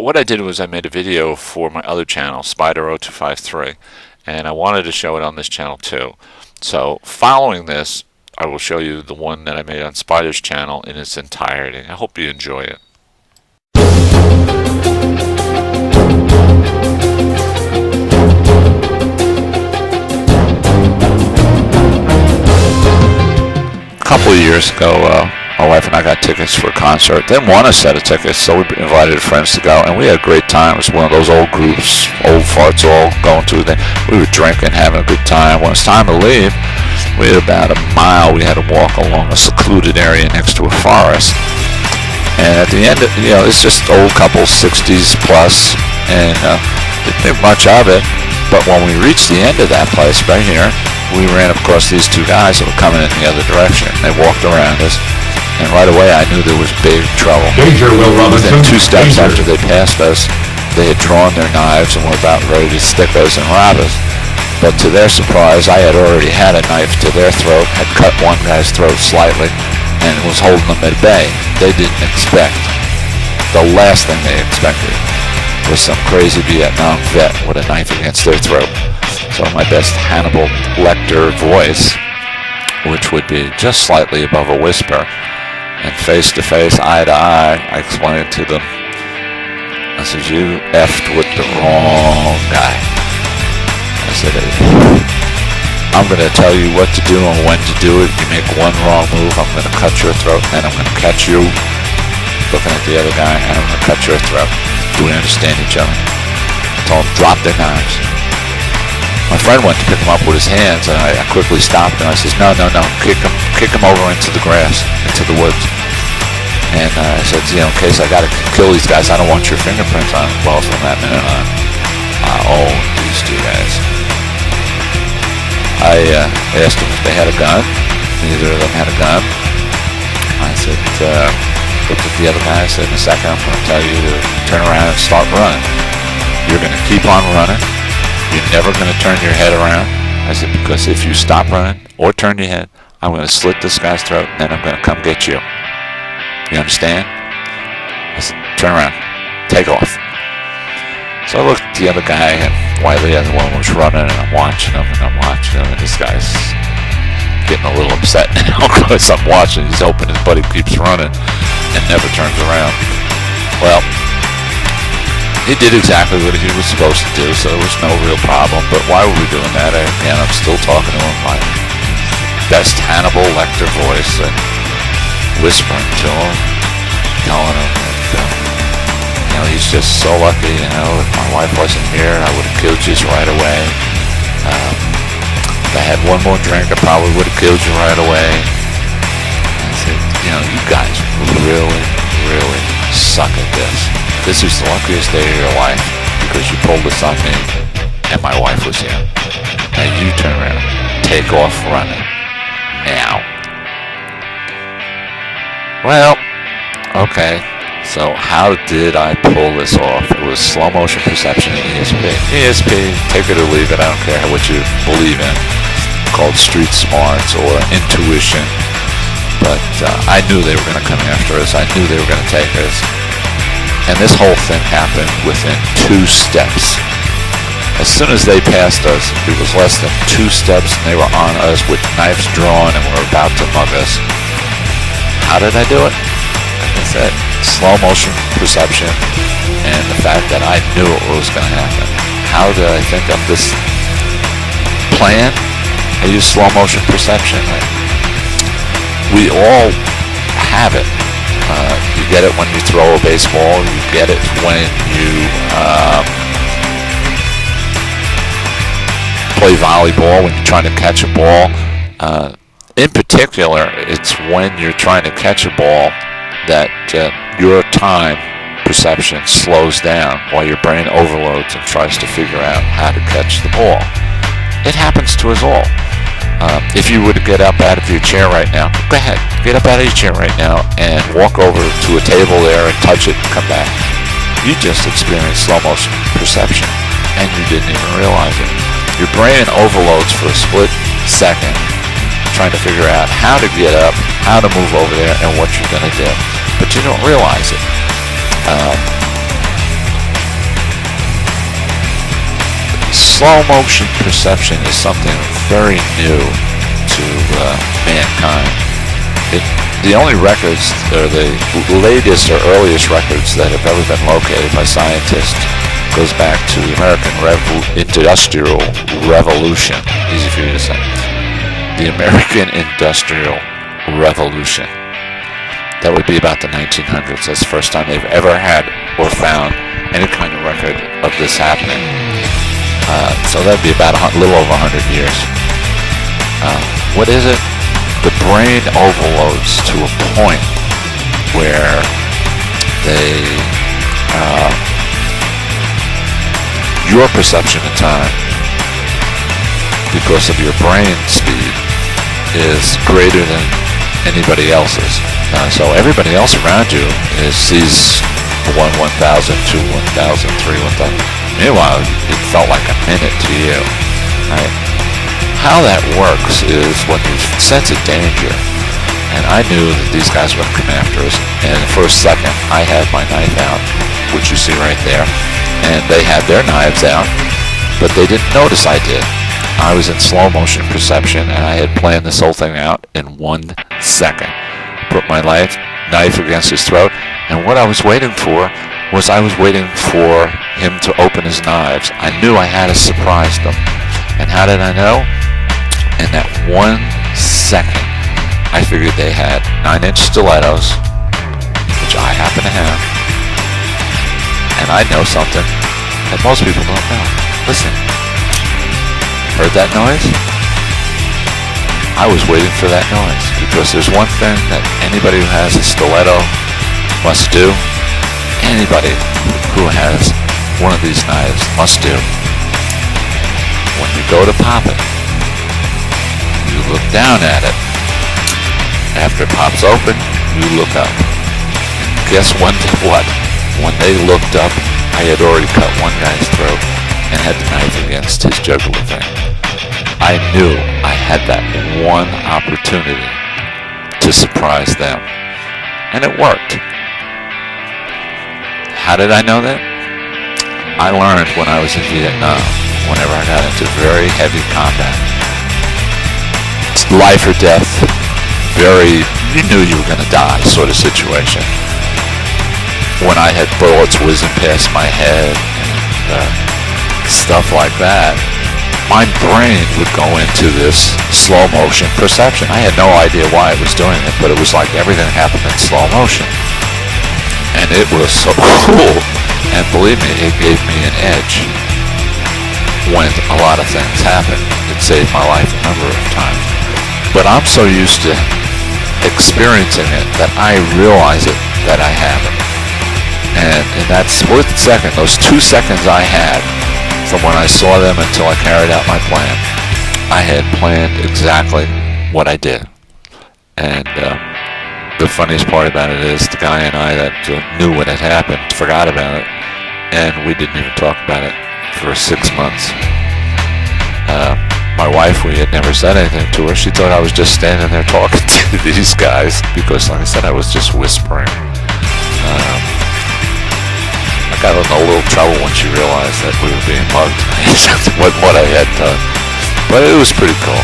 what I did was I made a video for my other channel, Spider0253, and I wanted to show it on this channel too. So following this, I will show you the one that I made on Spider's channel in its entirety. I hope you enjoy it. A couple of years ago, my wife and I got tickets for a concert. Didn't want a set of tickets, so we invited friends to go, and we had a great time. It was one of those old groups, old farts all going to the. We were drinking, having a good time. When it was time to leave, we had about a mile. We had to walk along a secluded area next to a forest. And at the end, it's just old couples, 60s plus, and didn't think much of it. But when we reached the end of that place right here, we ran across these two guys that were coming in the other direction. They walked around us, and right away I knew there was big trouble. Danger, Will Robinson. Within 2 steps Danger. after they passed us, they had drawn their knives and were about ready to stick us and rob us. But to their surprise, I had already had a knife to their throat, had cut one guy's throat slightly, and was holding them at bay. They didn't expect. The last thing they expected was some crazy Vietnam vet with a knife against their throat. So my best Hannibal Lecter voice, which would be just slightly above a whisper, and face to face, eye to eye, I explained to them, I said, you effed with the wrong guy. I said, I'm going to tell you what to do and when to do it. You make one wrong move, I'm going to cut your throat, and I'm going to catch you looking at the other guy, and I'm going to cut your throat. Do we understand each other? I told them, drop their knives. My friend went to pick him up with his hands, and I quickly stopped him. I said, no, kick him over into the grass, into the woods. And I said, in case I got to kill these guys, I don't want your fingerprints on them. Well, from that minute on, I owned these two guys. I asked them if they had a gun. Neither of them had a gun. I said, looked at the other guy. I said, in a second, I'm going to tell you to turn around and start running. You're going to keep on running. You're never going to turn your head around. I said, because if you stop running or turn your head, I'm going to slit this guy's throat, and then I'm going to come get you. You understand? I said, turn around. Take off. So I looked at the other guy, and Wiley, the other one, was running, and I'm watching him, and this guy's getting a little upset now because I'm watching. He's hoping his buddy keeps running and never turns around. Well, he did exactly what he was supposed to do, so there was no real problem. But why were we doing that? Again, I'm still talking to him, my best Hannibal Lecter voice, and whispering to him, telling him that, he's just so lucky, if my wife wasn't here, I would have killed you right away. If I had one more drink, I probably would have killed you right away. I said, you guys really, really suck at this. This is the luckiest day of your life because you pulled this on me and my wife was here. Now you turn around, take off running. Now. Well, okay. So how did I pull this off? It was slow motion perception and ESP. ESP, take it or leave it, I don't care what you believe in. Called street smarts or intuition. But I knew they were going to come after us. I knew they were going to take us. And this whole thing happened within 2 steps. As soon as they passed us, it was less than 2 steps, and they were on us with knives drawn and were about to mug us. How did I do it? Like I said, slow motion perception and the fact that I knew what was going to happen. How did I think of this plan? I used slow motion perception. We all have it. You get it when you throw a baseball. You get it when you play volleyball, when you're trying to catch a ball. In particular, it's when you're trying to catch a ball that your time perception slows down while your brain overloads and tries to figure out how to catch the ball. It happens to us all. If you were to get up out of your chair right now, go ahead, get up out of your chair right now and walk over to a table there and touch it and come back. You just experienced slow motion perception and you didn't even realize it. Your brain overloads for a split second trying to figure out how to get up, how to move over there, and what you're going to do. But you don't realize it. slow motion perception is something very new to mankind. The only records, or the latest or earliest records that have ever been located by scientists, goes back to the American Industrial Revolution. Easy for you to say. The American Industrial Revolution. That would be about the 1900s. That's the first time they've ever had or found any kind of record of this happening. So that'd be about a little over 100 years. What is it? The brain overloads to a point where your perception of time, because of your brain speed, is greater than anybody else's. So everybody else around you sees 1, 1,000, 2, 1,000, 3, 1,000. Meanwhile, it felt like a minute to you. Right? How that works is when you sense a danger, and I knew that these guys were going to come after us, and for a second I had my knife out, which you see right there, and they had their knives out, but they didn't notice I did. I was in slow motion perception, and I had planned this whole thing out in 1 second. Put my knife against his throat, and what I was waiting for was I was waiting for him to open his knives. I knew I had to surprise them. And how did I know? In that 1 second, I figured they had 9-inch stilettos, which I happen to have, and I know something that most people don't know. Listen, heard that noise? I was waiting for that noise, because there's one thing that anybody who has a stiletto must do. Anybody who has one of these knives must do. When you go to pop it, you look down at it. After it pops open, you look up. Guess what? When they looked up, I had already cut one guy's throat and had the knife against his jugular vein. I knew I had that one opportunity to surprise them. And it worked. How did I know that? I learned when I was in Vietnam, whenever I got into very heavy combat. Life or death, you knew you were going to die sort of situation. When I had bullets whizzing past my head and stuff like that, my brain would go into this slow motion perception. I had no idea why I was doing it, but it was like everything happened in slow motion. And it was so cool. And believe me, it gave me an edge when a lot of things happened. It saved my life a number of times. But I'm so used to experiencing it that I realize it that I have it. And in that split second, those 2 seconds I had from when I saw them until I carried out my plan, I had planned exactly what I did. And the funniest part about it is the guy and I that knew what had happened forgot about it, and we didn't even talk about it for 6 months. My wife, we had never said anything to her. She thought I was just standing there talking to these guys because, like I said, I was just whispering. I got in a little trouble when she realized that we were being mugged. What I had done. But it was pretty cool.